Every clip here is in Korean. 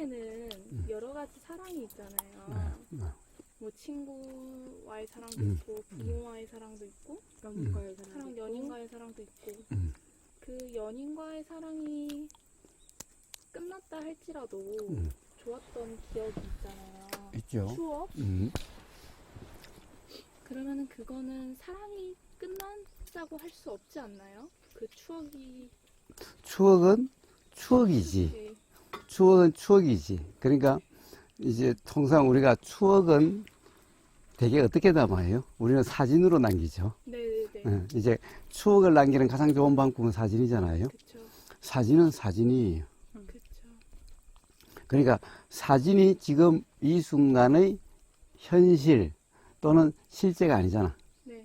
사랑에는 여러 가지 사랑이 있잖아요. 뭐 친구와의 사랑도 있고 부모와의 사랑도 있고 연인과의 사랑 연인과의 사랑도 있고 그 연인과의 사랑이 끝났다 할지라도 좋았던 기억이 있잖아요. 있죠. 추억? 그러면은 그거는 사랑이 끝났다고 할 수 없지 않나요? 그 추억이 추억은 추억이지. 네. 추억은 추억이지. 그러니까 이제 통상 우리가 추억은 되게 어떻게 남아요? 우리는 사진으로 남기죠. 네네네. 이제 추억을 남기는 가장 좋은 방법은 사진이잖아요. 그쵸. 사진은 사진이에요. 그쵸. 그러니까 사진이 지금 이 순간의 현실 또는 실제가 아니잖아. 네.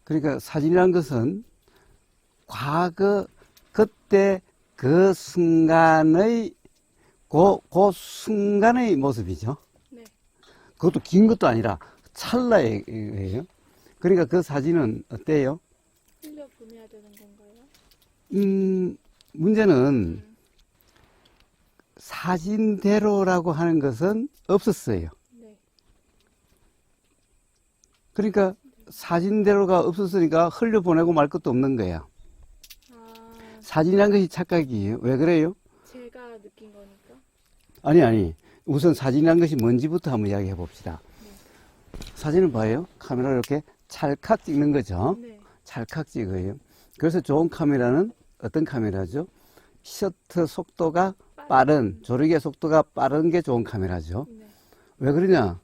그러니까 사진이라는 것은 과거 그때 그 순간의 그 순간의 모습이죠. 네. 그것도 긴 것도 아니라 찰나예요. 그러니까 그 사진은 어때요? 흘려 보내야 되는 건가요? 문제는 사진대로라고 하는 것은 없었어요. 네. 그러니까 사진대로가 없었으니까 흘려보내고 말 것도 없는 거야. 아, 사진이란 것이 착각이에요. 왜 그래요? 제가 느낀 거니까. 아니. 우선 사진이란 것이 뭔지부터 한번 이야기해 봅시다. 사진을 봐요. 카메라를 이렇게 찰칵 찍는 거죠. 네. 찰칵 찍어요. 그래서 좋은 카메라는 어떤 카메라죠? 셔터 속도가 빠른, 조르기의 속도가 빠른 게 좋은 카메라죠. 네. 왜 그러냐?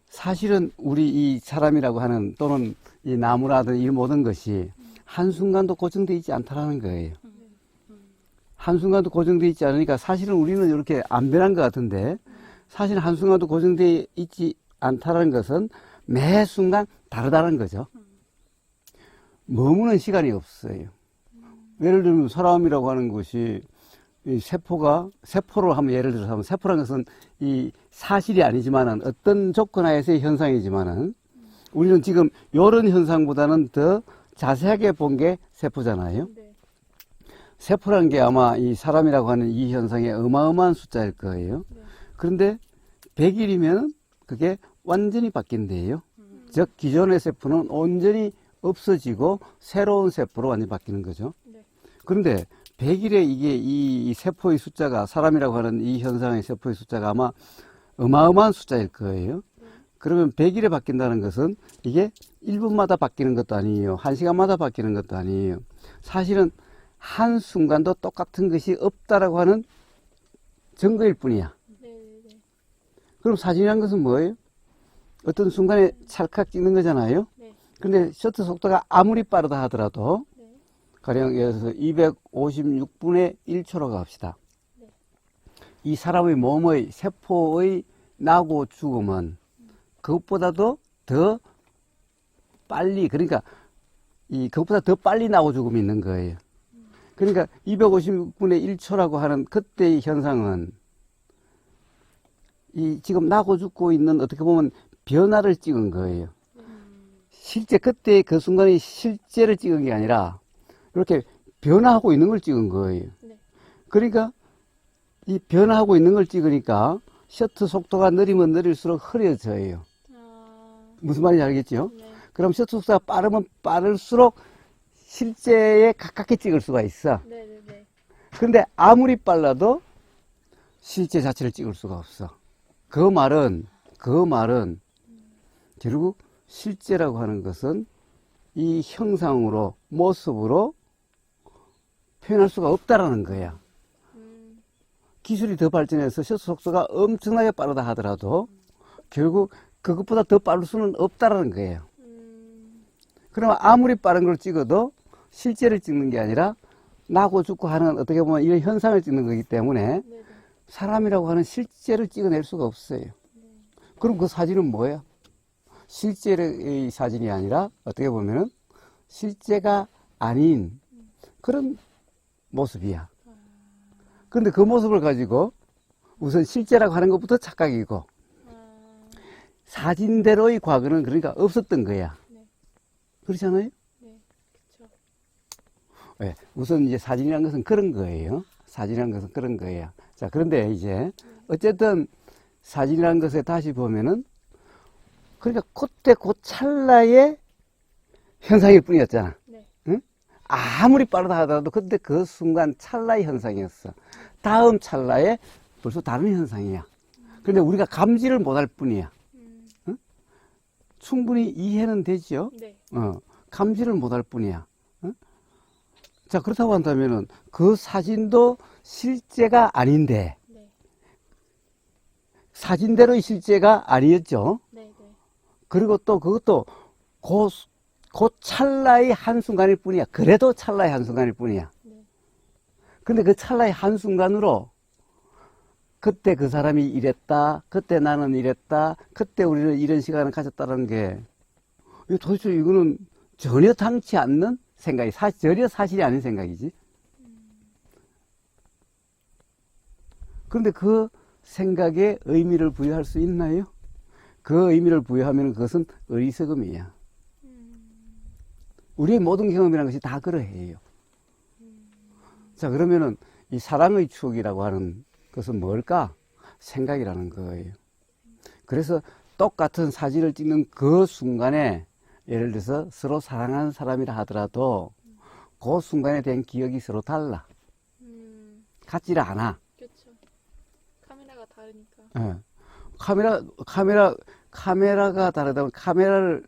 사실은 우리 이 사람이라고 하는 또는 이 나무라든 이 모든 것이 한순간도 고정되어 있지 않다라는 거예요. 한순간도 고정되어 있지 않으니까 사실은 우리는 이렇게 안 변한 것 같은데 사실 한순간도 고정되어 있지 않다는 것은 매 순간 다르다는 거죠. 머무는 시간이 없어요. 예를 들면 사람이라고 하는 것이 이 세포로 하면 예를 들어서 하면 세포라는 것은 이 사실이 아니지만은 어떤 조건 하에서의 현상이지만은 우리는 지금 이런 현상보다는 더 자세하게 본 게 세포잖아요. 네. 세포라는 게 아마 이 사람이라고 하는 이 현상의 어마어마한 숫자일 거예요. 네. 그런데 100일이면 그게 완전히 바뀐대요. 즉 기존의 세포는 온전히 없어지고 새로운 세포로 완전히 바뀌는 거죠. 네. 그런데 100일에 이게 이 세포의 숫자가 사람이라고 하는 이 현상의 세포의 숫자가 아마 어마어마한 숫자일 거예요. 그러면 100일에 바뀐다는 것은 이게 1분마다 바뀌는 것도 아니에요. 1시간마다 바뀌는 것도 아니에요. 사실은 한순간도 똑같은 것이 없다라고 하는 증거일 뿐이야. 네. 그럼 사진이라는 것은 뭐예요? 어떤 순간에 찰칵 찍는 거잖아요. 네. 근데 셔터 속도가 아무리 빠르다 하더라도 네. 가령 예를 들어서 256분의 1초로 갑시다. 네. 이 사람의 몸의 세포의 나고 죽음은 그것보다도 더 빨리, 그러니까 그것보다 더 빨리 나고 죽음이 있는 거예요. 그러니까 256분의 1초라고 하는 그때의 현상은 이 지금 나고 죽고 있는 어떻게 보면 변화를 찍은 거예요. 실제 그때 그 순간의 실제를 찍은 게 아니라 이렇게 변화하고 있는 걸 찍은 거예요. 네. 그러니까 이 변화하고 있는 걸 찍으니까 셔터 속도가 느리면 느릴수록 흐려져요. 무슨 말인지 알겠죠? 네. 그럼 셔터 속도가 빠르면 빠를수록 실제에 가깝게 찍을 수가 있어. 네. 그런데 아무리 빨라도 실제 자체를 찍을 수가 없어. 그 말은 결국 실제라고 하는 것은 이 형상으로, 모습으로 표현할 수가 없다라는 거야. 기술이 더 발전해서 셔터 속도가 엄청나게 빠르다 하더라도 결국 그것보다 더 빠를 수는 없다라는 거예요. 그러면 아무리 빠른 걸 찍어도 실제를 찍는 게 아니라 나고 죽고 하는 어떻게 보면 이런 현상을 찍는 거기 때문에 네. 사람이라고 하는 실제를 찍어낼 수가 없어요. 그럼 그 사진은 뭐야? 실제의 사진이 아니라 어떻게 보면은 실제가 아닌 그런 모습이야. 그런데 그 모습을 가지고 우선 실제라고 하는 것부터 착각이고 사진대로의 과거는 그러니까 없었던 거야. 네. 그렇잖아요? 네. 그쵸. 네. 우선 이제 사진이라는 것은 그런 거예요. 사진이라는 것은 그런 거예요. 자, 그런데 이제 어쨌든 사진이라는 것에 다시 보면은 그러니까 그때 그 찰나의 현상일 뿐이었잖아. 네. 응? 아무리 빠르다 하더라도 그때 그 순간 찰나의 현상이었어. 다음 찰나에 벌써 다른 현상이야. 그런데 우리가 감지를 못할 뿐이야. 응? 충분히 이해는 되죠. 네. 감지를 못할 뿐이야. 응? 자, 그렇다고 한다면은 그 사진도 실제가 아닌데 네. 사진대로의 실제가 아니었죠. 네. 네. 그리고 또 그것도 그 찰나의 한순간일 뿐이야. 그래도 찰나의 한순간일 뿐이야. 네. 근데 그 찰나의 한순간으로 그때 그 사람이 이랬다, 그때 나는 이랬다, 그때 우리는 이런 시간을 가졌다는 게 이거 도대체 이거는 전혀 당치 않는 생각이, 전혀 사실이 아닌 생각이지. 그런데 그 생각에 의미를 부여할 수 있나요? 그 의미를 부여하면 그것은 어리석음이야. 우리의 모든 경험이라는 것이 다 그러해요. 자, 그러면은 이 사랑의 추억이라고 하는 것은 뭘까? 생각이라는 거예요. 그래서 똑같은 사진을 찍는 그 순간에 예를 들어서 서로 사랑하는 사람이라 하더라도 그 순간에 대한 기억이 서로 달라. 같지를 않아. 그렇죠. 카메라가 다르니까. 카메라가 다르다면 카메라를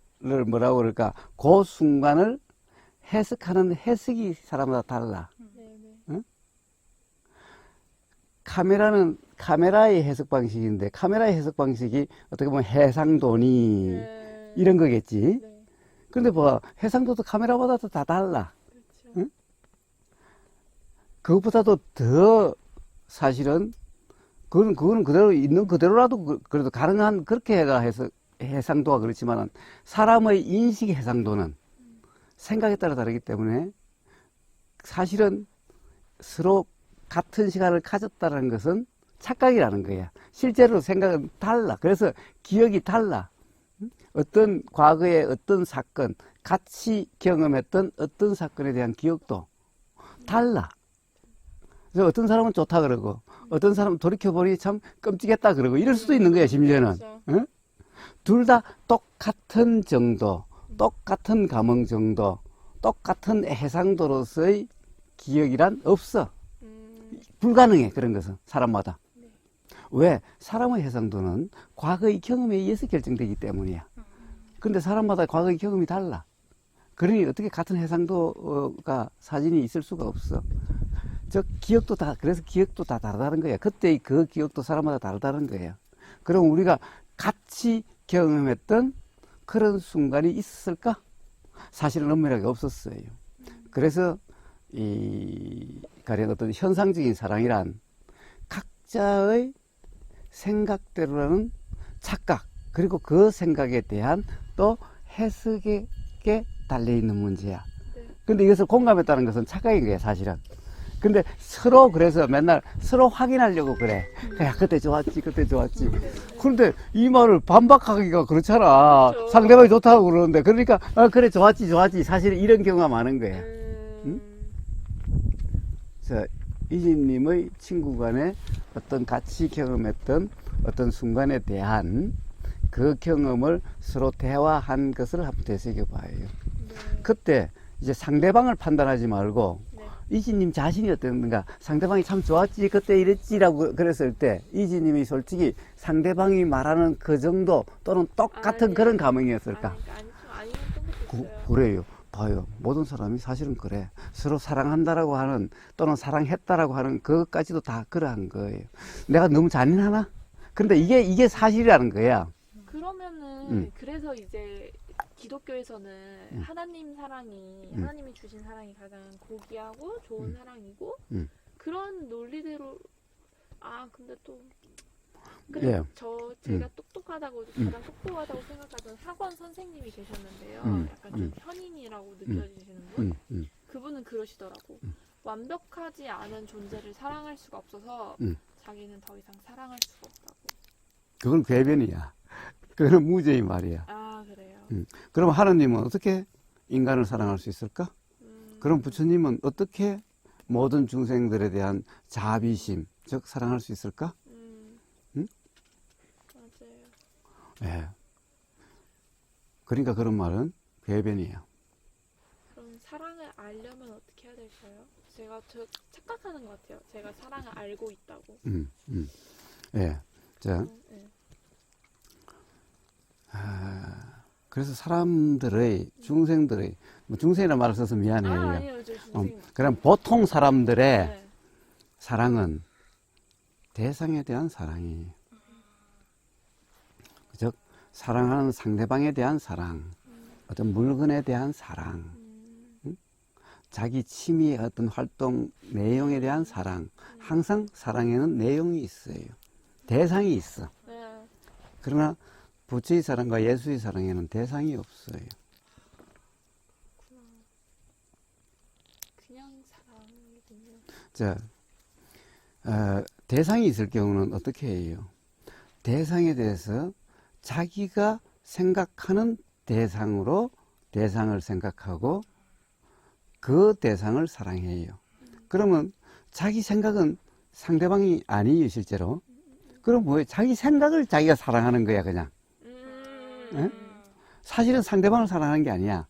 뭐라고 그럴까? 그 순간을 해석하는 해석이 사람마다 달라. 응? 카메라의 해석 방식인데 카메라의 해석 방식이 어떻게 보면 해상도니 이런 거겠지. 네. 근데 뭐 해상도도 카메라보다도 다 달라. 그렇죠. 응? 그것보다도 더 사실은 그거는 그대로 있는 그대로라도 그래도 가능한 그렇게 해서 해상도가 그렇지만은 사람의 인식 해상도는 생각에 따라 다르기 때문에 사실은 서로 같은 시간을 가졌다는 것은 착각이라는 거야. 실제로 생각은 달라. 그래서 기억이 달라. 어떤 과거의 어떤 사건, 같이 경험했던 어떤 사건에 대한 기억도 달라. 그래서 어떤 사람은 좋다 그러고 어떤 사람은 돌이켜보니 참 끔찍했다 그러고 이럴 수도 있는 거야, 심지어는. 그렇죠. 응? 둘 다 똑같은 정도, 똑같은 감흥 정도, 똑같은 해상도로서의 기억이란 없어. 불가능해, 그런 것은, 사람마다. 네. 왜? 사람의 해상도는 과거의 경험에 의해서 결정되기 때문이야. 근데 사람마다 과거의 경험이 달라. 그러니 어떻게 같은 해상도가 사진이 있을 수가 없어. 기억도 그래서 기억도 다 다르다는 거야. 그때의 그 기억도 사람마다 다르다는 거야. 그럼 우리가 같이 경험했던 그런 순간이 있었을까? 사실은 엄밀하게 없었어요. 그래서 가령 어떤 현상적인 사랑이란 각자의 생각대로라는 착각, 그리고 그 생각에 대한 또 해석에 달려있는 문제야. 네. 근데 이것을 공감했다는 것은 착각인 거야, 사실은. 근데 서로 그래서 맨날 서로 확인하려고 그래. 야, 그때 좋았지, 그때 좋았지. 그런데 이 말을 반박하기가 그렇잖아. 그렇죠. 상대방이 좋다고 그러는데. 그러니까, 그래, 좋았지, 좋았지. 사실은 이런 경우가 많은 거야. 응? 자, 이진님의 친구 간에 어떤 같이 경험했던 어떤 순간에 대한 그 경험을 서로 대화한 것을 한번 되새겨봐요. 네. 그때 이제 상대방을 판단하지 말고 네. 이진님 자신이 어땠는가, 상대방이 참 좋았지, 그때 이랬지라고 그랬을 때 이진님이 솔직히 상대방이 말하는 그 정도 또는 똑같은 그런 감흥이었을까? 아니면 좀 있어요. 그래요. 봐요. 모든 사람이 사실은 그래. 서로 사랑한다라고 하는 또는 사랑했다라고 하는 그것까지도 다 그러한 거예요. 내가 너무 잔인하나? 근데 이게 사실이라는 거야. 그러면은 그래서 이제 기독교에서는 하나님 사랑이 하나님이 주신 사랑이 가장 고귀하고 좋은 사랑이고 그런 논리대로 근데 또 예. 제가 똑똑하다고 가장 똑똑하다고 생각하던 학원 선생님이 계셨는데요. 약간 좀 현인이라고 느껴지시는 분. 그분은 그러시더라고. 완벽하지 않은 존재를 사랑할 수가 없어서 자기는 더 이상 사랑할 수가 없다고. 그건 궤변이야. 그건 무죄의 말이야. 아, 그래요? 그럼 하나님은 어떻게 인간을 사랑할 수 있을까? 그럼 부처님은 어떻게 모든 중생들에 대한 자비심, 즉 사랑할 수 있을까? 응? 맞아요. 예. 그러니까 그런 말은 궤변이에요. 그럼 사랑을 알려면 어떻게 해야 될까요? 제가 착각하는 것 같아요. 제가 사랑을 알고 있다고. 예. 자, 네. 그래서 사람들의, 중생들의, 뭐 중생이라는 말을 써서 미안해요. 아니요, 저 중생. 그럼 보통 사람들의 네. 사랑은 대상에 대한 사랑이에요. 즉, 사랑하는 상대방에 대한 사랑, 어떤 물건에 대한 사랑, 자기 취미의 어떤 활동 내용에 대한 사랑, 항상 사랑에는 내용이 있어요. 대상이 있어. 네. 그러나 부처의 사랑과 예수의 사랑에는 대상이 없어요. 그냥 사랑이군요. 자, 대상이 있을 경우는 어떻게 해요? 대상에 대해서 자기가 생각하는 대상으로 대상을 생각하고 그 대상을 사랑해요. 그러면 자기 생각은 상대방이 아니에요, 실제로. 그럼 뭐예요? 자기 생각을 자기가 사랑하는 거야, 그냥. 예? 사실은 상대방을 사랑하는 게 아니야.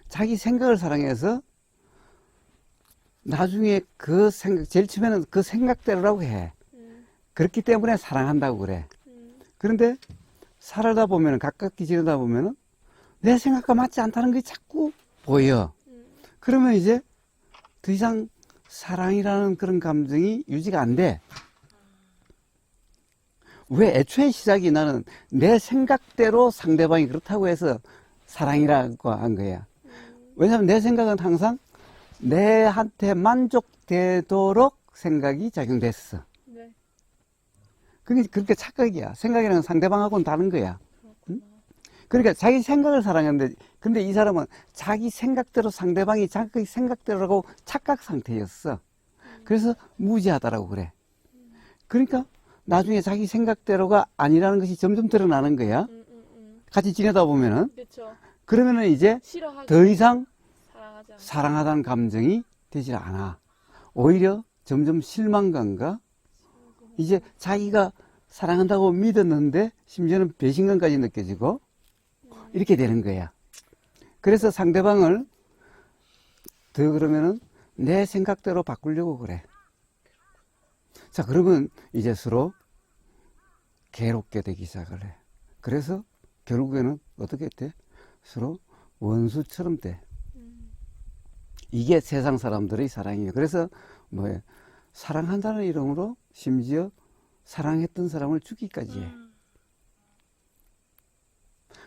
자기 생각을 사랑해서 나중에 그 생각, 제일 처음에는 그 생각대로라고 해. 그렇기 때문에 사랑한다고 그래. 그런데 살다 보면은, 가깝게 지내다 보면은 내 생각과 맞지 않다는 게 자꾸 보여. 그러면 이제 더 이상 사랑이라는 그런 감정이 유지가 안 돼. 왜? 애초에 시작이 나는 내 생각대로 상대방이 그렇다고 해서 사랑이라고 한 거야. 왜냐하면 내 생각은 항상 내한테 만족되도록 생각이 작용됐어. 네. 그게 그렇게 착각이야. 생각이랑 상대방하고는 다른 거야. 응? 그러니까 자기 생각을 사랑하는데, 근데 이 사람은 자기 생각대로 상대방이 자기 생각대로라고 착각 상태였어. 그래서 무지하다라고 그래. 그러니까 나중에 자기 생각대로가 아니라는 것이 점점 드러나는 거야. 같이 지내다 보면은. 그렇죠. 그러면은 이제 싫어하기 더 이상 사랑하지 않고. 사랑하다는 감정이 되질 않아. 오히려 점점 실망감과 이제 자기가 사랑한다고 믿었는데 심지어는 배신감까지 느껴지고 이렇게 되는 거야. 그래서 상대방을 더 그러면은 내 생각대로 바꾸려고 그래. 자, 그러면 이제 서로 괴롭게 되기 시작을 해. 그래서 결국에는 어떻게 돼? 서로 원수처럼 돼. 이게 세상 사람들의 사랑이에요. 그래서 뭐예요? 사랑한다는 이름으로 심지어 사랑했던 사람을 죽이기까지 해.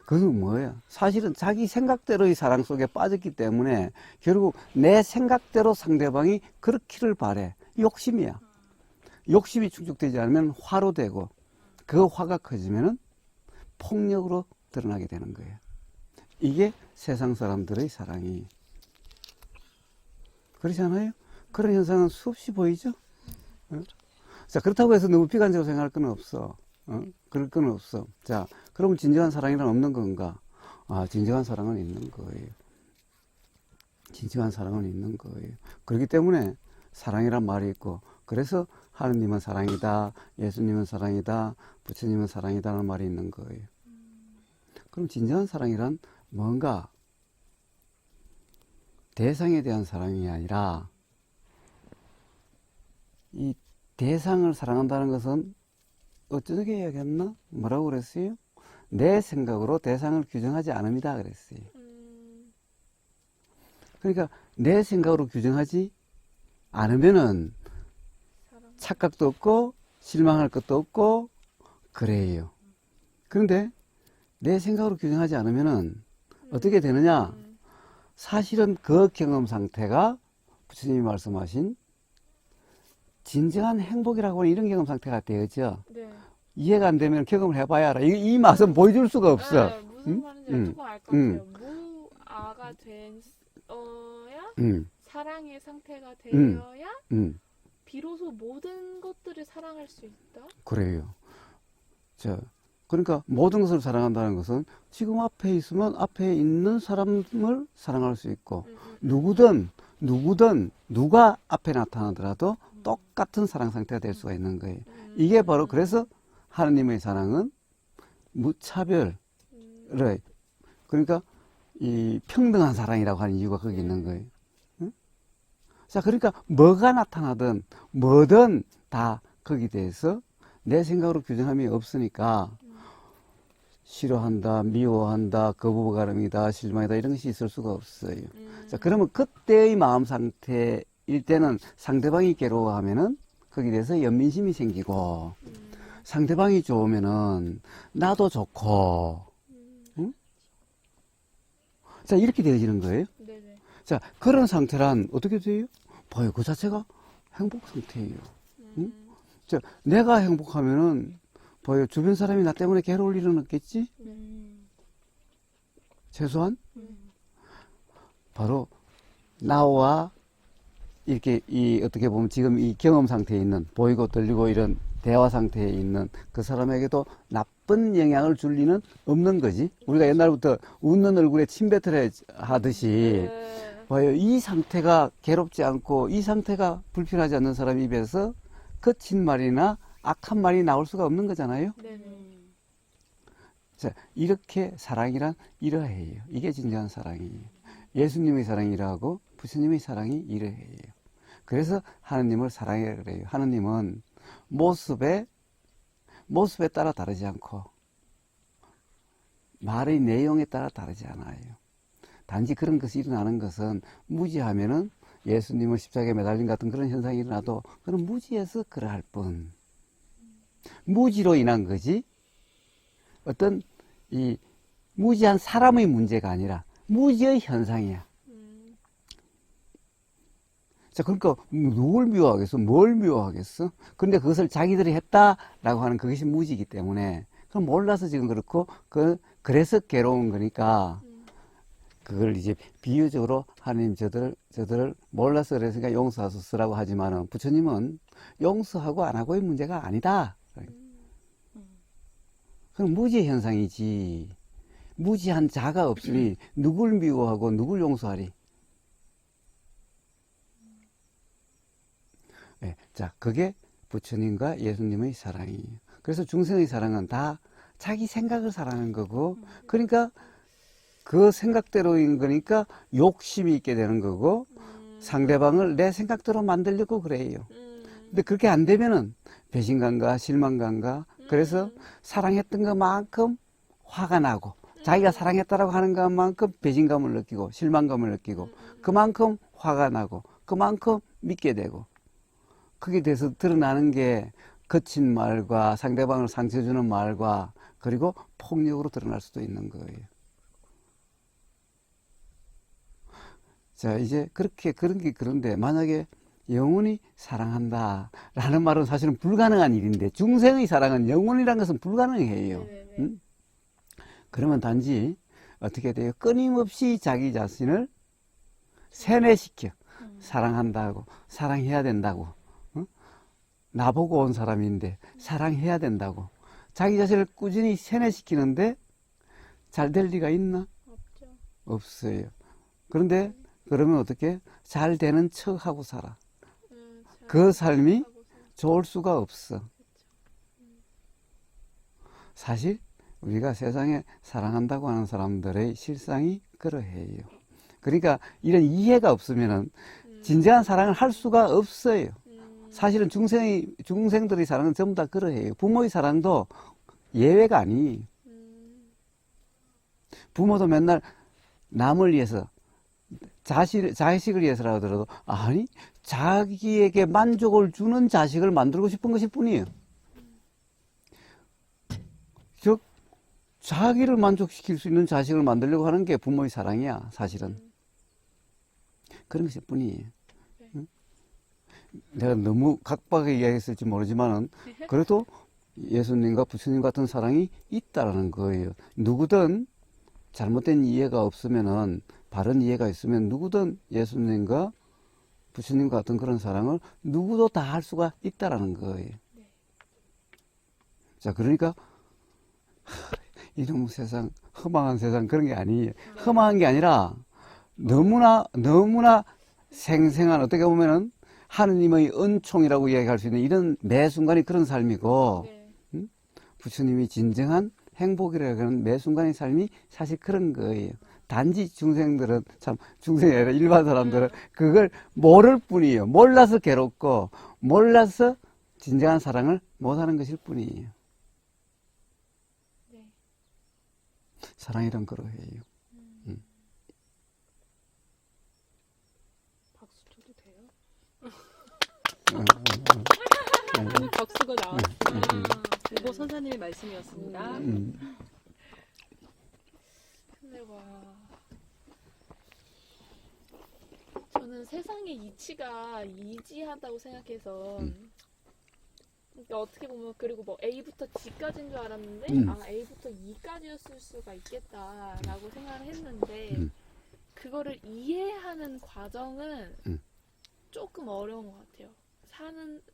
그건 뭐예요? 사실은 자기 생각대로의 사랑 속에 빠졌기 때문에 결국 내 생각대로 상대방이 그렇기를 바래. 욕심이야. 욕심이 충족되지 않으면 화로 되고 그 화가 커지면은 폭력으로 드러나게 되는 거예요. 이게 세상 사람들의 사랑이. 그렇지 않아요? 그런 현상은 수없이 보이죠? 자, 그렇다고 해서 너무 비관적으로 생각할 건 없어. 그럴 건 없어. 자, 그러면 진정한 사랑이란 없는 건가? 아, 진정한 사랑은 있는 거예요. 진정한 사랑은 있는 거예요. 그렇기 때문에 사랑이란 말이 있고, 그래서 하느님은 사랑이다, 예수님은 사랑이다, 부처님은 사랑이다라는 말이 있는 거예요. 그럼 진정한 사랑이란 뭔가? 대상에 대한 사랑이 아니라 이 대상을 사랑한다는 것은 어쩌게 해야겠나? 뭐라고 그랬어요? 내 생각으로 대상을 규정하지 않습니다 그랬어요. 그러니까 내 생각으로 규정하지 않으면은 착각도 없고 실망할 것도 없고 그래요. 그런데 내 생각으로 규정하지 않으면은 어떻게 되느냐? 사실은 그 경험 상태가 부처님이 말씀하신 진정한 행복이라고 하는 이런 경험 상태가 되어져. 네. 이해가 안 되면 경험을 해봐야 알아. 이 맛은 보여줄 수가 없어. 네, 무슨 말인지 조금 알 것 같아요. 무아가 되어야 사랑의 상태가 되어야 비로소 모든 것들을 사랑할 수 있다. 그래요. 자, 그러니까 모든 것을 사랑한다는 것은 지금 앞에 있으면 앞에 있는 사람을 사랑할 수 있고 누구든 누구든 누가 앞에 나타나더라도 똑같은 사랑 상태가 될 수가 있는 거예요. 이게 바로 그래서 하느님의 사랑은 무차별, 그러니까 이 평등한 사랑이라고 하는 이유가 거기 있는 거예요. 응? 자, 그러니까 뭐가 나타나든 뭐든 다 거기에 대해서 내 생각으로 규정함이 없으니까 싫어한다, 미워한다, 거부감이다, 실망이다 이런 것이 있을 수가 없어요. 자, 그러면 그때의 마음 상태일 때는 상대방이 괴로워하면은 거기에 대해서 연민심이 생기고 상대방이 좋으면은 나도 좋고, 응? 자, 이렇게 되어지는 거예요. 네네. 자, 그런 상태란 어떻게 돼요? 봐요, 그 자체가 행복 상태예요. 응? 자, 내가 행복하면은 봐요, 주변 사람이 나 때문에 괴로울 일은 없겠지? 최소한 바로 나와 이렇게 이 어떻게 보면 지금 이 경험 상태에 있는 보이고 들리고 이런 대화 상태에 있는 그 사람에게도 나쁜 영향을 줄 리는 없는 거지. 우리가 옛날부터 웃는 얼굴에 침 뱉으려 하듯이 봐요, 이 상태가 괴롭지 않고 이 상태가 불필요하지 않는 사람 입에서 거친 말이나 악한 말이 나올 수가 없는 거잖아요. 네네. 자, 이렇게 사랑이란 이러해요. 이게 진정한 사랑이에요. 예수님의 사랑이라고 부처님의 사랑이 이러해요. 그래서 하느님을 사랑해야 그래요. 하느님은 모습에 따라 다르지 않고 말의 내용에 따라 다르지 않아요. 단지 그런 것이 일어나는 것은 무지하면은 예수님을 십자가에 매달린 같은 그런 현상이 일어나도 그건 무지해서 그러할 뿐. 무지로 인한 거지 어떤 이 무지한 사람의 문제가 아니라 무지의 현상이야. 자, 그러니까 누굴 미워하겠어? 뭘 미워하겠어? 그런데 그것을 자기들이 했다라고 하는 그것이 무지이기 때문에 그럼 몰라서 지금 그렇고 그래서 괴로운 거니까 그걸 이제 비유적으로 하나님 저들을 몰라서 그랬으니까 용서하소서라고 하지만은 부처님은 용서하고 안 하고의 문제가 아니다. 그럼 무지의 현상이지. 무지한 자가 없으니 누굴 미워하고 누굴 용서하리. 네, 자, 그게 부처님과 예수님의 사랑이에요. 그래서 중생의 사랑은 다 자기 생각을 사랑하는 거고, 그러니까 그 생각대로인 거니까 욕심이 있게 되는 거고, 상대방을 내 생각대로 만들려고 그래요. 근데 그렇게 안 되면은 배신감과 실망감과 그래서 사랑했던 것만큼 화가 나고 자기가 사랑했다라고 하는 것만큼 배신감을 느끼고 실망감을 느끼고 그만큼 화가 나고 그만큼 믿게 되고 거기에 대해서 드러나는 게 거친 말과 상대방을 상처 주는 말과 그리고 폭력으로 드러날 수도 있는 거예요. 자, 이제 그런데 만약에 영원히 사랑한다라는 말은 사실은 불가능한 일인데 중생의 사랑은 영원이라는 것은 불가능해요. 응? 그러면 단지 어떻게 돼요? 끊임없이 자기 자신을 세뇌시켜 사랑한다고 사랑해야 된다고 나보고 온 사람인데 사랑해야 된다고 자기 자신을 꾸준히 세뇌시키는데 잘 될 리가 있나? 없죠. 없어요. 그런데 그러면 어떻게? 잘 되는 척하고 살아. 그 삶이 좋을 수가 없어. 사실 우리가 세상에 사랑한다고 하는 사람들의 실상이 그러해요. 그러니까 이런 이해가 없으면은 진정한 사랑을 할 수가 없어요. 사실은 중생들의 사랑은 전부 다 그러해요. 부모의 사랑도 예외가 아니에요. 부모도 맨날 남을 위해서 자식을 위해서라고 하더라도 아니 자기에게 만족을 주는 자식을 만들고 싶은 것일 뿐이에요. 즉 자기를 만족시킬 수 있는 자식을 만들려고 하는 게 부모의 사랑이야. 사실은 그런 것일 뿐이에요. 응? 내가 너무 각박하게 이야기했을지 모르지만은 그래도 예수님과 부처님 같은 사랑이 있다라는 거예요. 누구든 잘못된 이해가 없으면은 바른 이해가 있으면 누구든 예수님과 부처님 같은 그런 사랑을 누구도 다 할 수가 있다라는 거예요. 자, 그러니까 이런 세상, 험한 세상 그런 게 아니에요. 험한 게 아니라 너무나 생생한 어떻게 보면은 하느님의 은총이라고 이야기할 수 있는 이런 매 순간이 그런 삶이고 네. 부처님이 진정한 행복이라고 하는 매 순간의 삶이 사실 그런 거예요. 단지 중생들은 참 중생이 아니라 일반 사람들은 그걸 모를 뿐이에요. 몰라서 괴롭고 몰라서 진정한 사랑을 못하는 것일 뿐이에요. 네. 사랑이란 그러해요. 박수 쳐도 돼요? 박수가 나왔습니다. 이거 선사님의 말씀이었습니다. 근데 와, 저는 세상의 이치가 이지하다고 생각해서 그러니까 어떻게 보면 그리고 뭐 A부터 G까지인 줄 알았는데 아 A부터 E까지였을 수가 있겠다라고 생각을 했는데 그거를 이해하는 과정은 조금 어려운 것 같아요.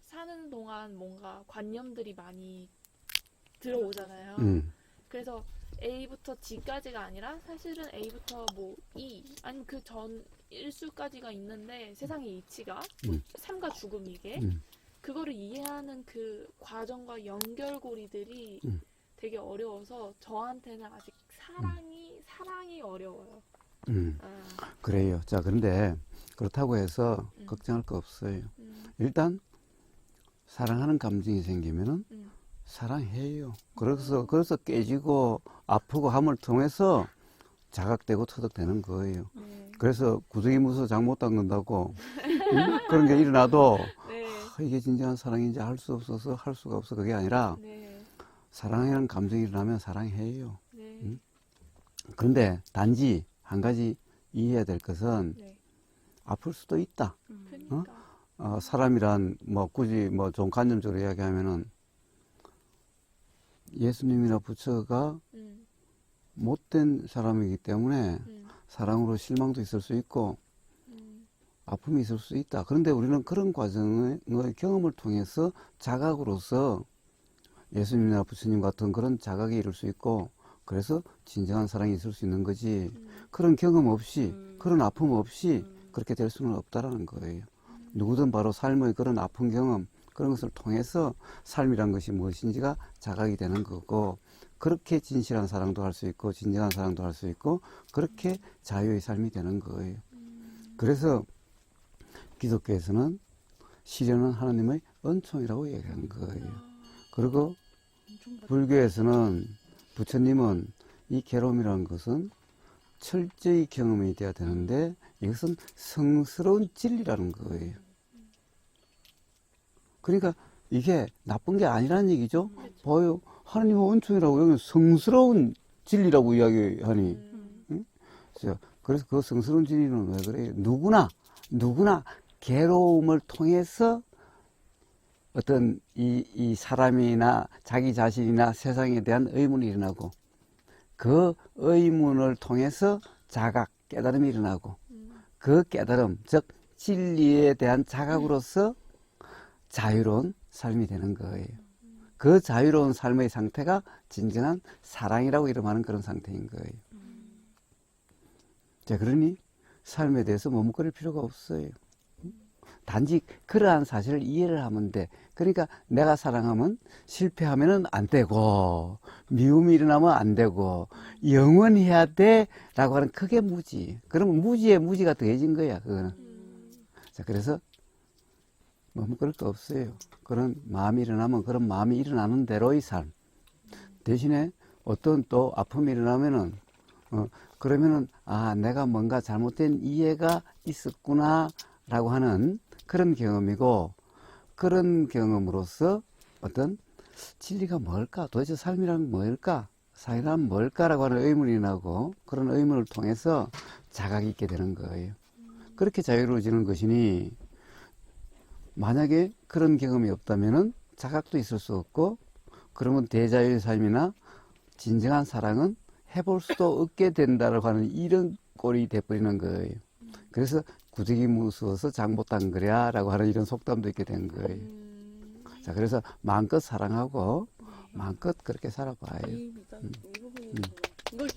사는 동안 뭔가 관념들이 많이 들어오잖아요. 그래서 A부터 G까지가 아니라 사실은 A부터 뭐 E 아니면 그 전 일수까지가 있는데 세상의 이치가 삶과 죽음 이게 그거를 이해하는 그 과정과 연결고리들이 되게 어려워서 저한테는 아직 사랑이 어려워요. 그래요. 자, 그런데 그렇다고 해서 걱정할 거 없어요. 일단 사랑하는 감정이 생기면은 사랑해요. 그래서 깨지고 아프고 함을 통해서 자각되고 터득되는 거예요. 그래서 구더기 무서 장 못 닦는다고 그런 게 일어나도 이게 진정한 사랑인지 알 수 없어서 할 수가 없어. 그게 아니라 사랑이라는 감정이 일어나면 사랑해요. 그런데 단지 한 가지 이해해야 될 것은 아플 수도 있다. 사람이란 뭐 굳이 뭐 좀 관념적으로 이야기하면은 예수님이나 부처가 못된 사람이기 때문에 사랑으로 실망도 있을 수 있고 아픔이 있을 수 있다. 그런데 우리는 그런 과정의 경험을 통해서 자각으로서 예수님이나 부처님 같은 그런 자각에 이를 수 있고 그래서 진정한 사랑이 있을 수 있는 거지. 그런 경험 없이 그런 아픔 없이 그렇게 될 수는 없다라는 거예요. 누구든 바로 삶의 그런 아픈 경험 그런 것을 통해서 삶이란 것이 무엇인지가 자각이 되는 거고 그렇게 진실한 사랑도 할 수 있고 진정한 사랑도 할 수 있고 그렇게 자유의 삶이 되는 거예요. 그래서 기독교에서는 시련은 하나님의 은총이라고 얘기하는 거예요. 그리고 불교에서는 부처님은 이 괴로움이라는 것은 철저히 경험이 돼야 되는데 이것은 성스러운 진리라는 거예요. 그러니까 이게 나쁜 게 아니라는 얘기죠. 봐요. 하나님의 은총이라고 여기는 성스러운 진리라고 이야기하니. 응? 그래서 그 성스러운 진리는 왜 그래요? 누구나 괴로움을 통해서 어떤 이 사람이나 자기 자신이나 세상에 대한 의문이 일어나고 그 의문을 통해서 자각, 깨달음이 일어나고 그 깨달음, 즉 진리에 대한 자각으로서 자유로운 삶이 되는 거예요. 그 자유로운 삶의 상태가 진정한 사랑이라고 이름하는 그런 상태인 거예요. 자, 그러니 삶에 대해서 머뭇거릴 필요가 없어요. 단지 그러한 사실을 이해를 하면 돼. 그러니까 내가 사랑하면 실패하면 안 되고 미움이 일어나면 안 되고 영원히 해야 돼 라고 하는 그게 무지. 그러면 무지에 무지가 더해진 거야. 그거는. 자, 그래서 머뭇거릴 거 없어요. 그런 마음이 일어나면 그런 마음이 일어나는 대로의 삶. 대신에 어떤 또 아픔이 일어나면은 그러면은 아, 내가 뭔가 잘못된 이해가 있었구나 라고 하는 그런 경험이고 그런 경험으로서 어떤 진리가 뭘까? 도대체 삶이란 뭘까? 사회란 뭘까라고 하는 의문이 나고 그런 의문을 통해서 자각이 있게 되는 거예요. 그렇게 자유로워지는 것이니 만약에 그런 경험이 없다면은 자각도 있을 수 없고 그러면 대자유의 삶이나 진정한 사랑은 해볼 수도 없게 된다라고 하는 이런 꼴이 돼버리는 거예요. 그래서 구더기 무서워서 장 못 닦으랴 라고 하는 이런 속담도 있게 된 거예요. 자, 그래서 마음껏 사랑하고 마음껏 그렇게 살아봐요. 이 부분이 이걸 찍어